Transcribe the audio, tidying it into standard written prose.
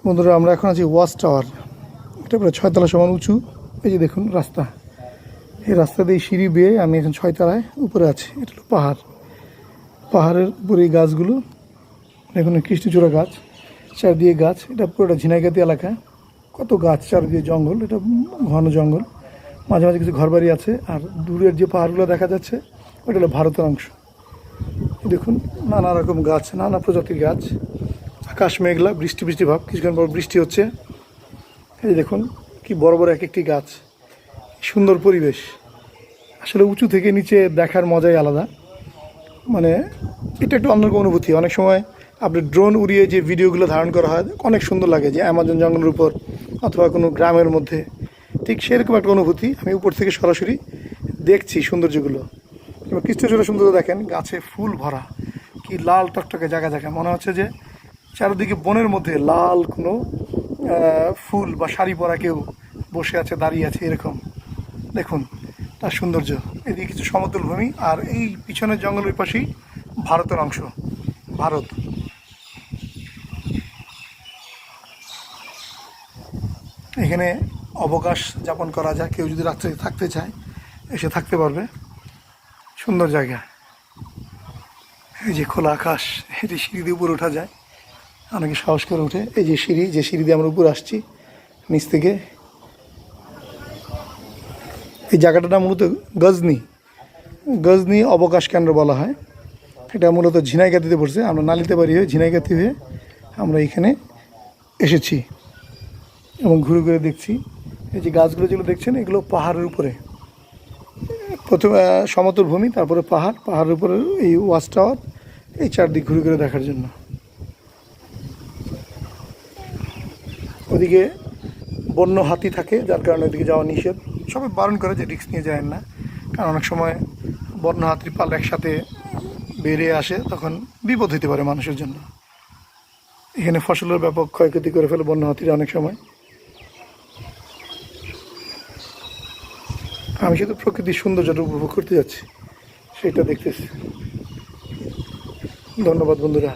বন্ধুরা, আমরা এখন আছি ওয়াচ টাওয়ার। এটা প্রায় 6 তলা সমান উঁচু। এই যে দেখুন রাস্তা, এই রাস্তা দিয়ে সিঁড়ি বেয়ে আমি এখন 6 তলায় উপরে আছি। এটা হলো পাহাড়, পাহাড়ের উপরে এই গাছগুলো দেখুন, কৃষ্ণচূড়া গাছ, চারদিকে গাছ। এটা পুরোটা ঝিনাইগাতি এলাকা, কত গাছ, চারদিকে জঙ্গল, এটা ঘন জঙ্গল, মাঝে মাঝে কিছু ঘরবাড়ি আছে। আর দূরের যে পাহাড়গুলো দেখা যাচ্ছে ওটা হলো ভারতের অংশ। দেখুন নানা রকম গাছ, নানা প্রজাতির গাছ, আকাশ মেঘলা, বৃষ্টি বৃষ্টি ভাব, কিছুক্ষণ পর বৃষ্টি হচ্ছে। এই দেখুন কি বড় বড় এক একটি গাছ, সুন্দর পরিবেশ। আসলে উঁচু থেকে নিচে দেখার মজাই আলাদা, মানে এটা একটু অন্যরকম অনুভূতি। অনেক সময় আপনি ড্রোন উড়িয়ে যে ভিডিওগুলো ধারণ করা হয় অনেক সুন্দর লাগে, যে অ্যামাজন জঙ্গলের উপর অথবা কোনো গ্রামের মধ্যে, ঠিক সেরকম একটা অনুভূতি। আমি উপর থেকে সরাসরি দেখছি সৌন্দর্যগুলো। এবার কৃষ্ণচূড়া সৌন্দর্য দেখেন, গাছে ফুল ভরা, কি লাল টকটকে জায়গা জায়গা, মনে হচ্ছে যে চারিদিকে বনের মধ্যে লাল কোনো ফুল বা শাড়ি পরা কেউ বসে আছে, দাঁড়িয়ে আছে, এরকম দেখুন তার সৌন্দর্য। এদিকে কিছু সমতল ভূমি, আর এই পিছনের জঙ্গলের পাশেই ভারতের অংশ, ভারত। এখানে অবকাশ যাপন করা যায়, কেউ যদি রাত্রে থাকতে চায় এসে থাকতে পারবে। সুন্দর জায়গা। এই যে খোলা আকাশ, এই যে সিঁড়ি দিয়ে উপরে ওঠা যায়, অনেকে সাহস করে ওঠে। এই যে সিঁড়ি, যে সিঁড়ি দিয়ে আমরা উপরে আসছি নিচ থেকে। এই জায়গাটার নাম মূলত গজনি, গজনি অবকাশ কেন্দ্র বলা হয়। এটা মূলত ঝিনাইগাতিতে পড়ছে। আমরা নালিতে বাড়ি হয়ে ঝিনাইগাতি হয়ে আমরা এখানে এসেছি এবং ঘুরে ঘুরে দেখছি। এই যে গাছগুলো যেগুলো দেখছেন এগুলো পাহাড়ের উপরে, প্রথমে সমতল ভূমি, তারপরে পাহাড়, পাহাড়ের উপরে এই ওয়াচ টাওয়ার, এই চারদিক ঘুরে ঘুরে দেখার জন্য। ওদিকে বন্য হাতি থাকে, যার কারণে ওদিকে যাওয়া নিষেধ। সবাই বারণ করে যে রিস্ক নিয়ে যায় না, কারণ অনেক সময় বন্য হাতির পাল একসাথে বেরিয়ে আসে, তখন বিপদ হতে পারে মানুষের জন্য। এখানে ফসলের ব্যাপক ক্ষয়ক্ষতি করে ফেলে বন্য হাতিরা অনেক সময়। আমি শুধু প্রকৃতির সৌন্দর্যটা উপভোগ করতে যাচ্ছি, সেটা দেখতেছি। ধন্যবাদ বন্ধুরা।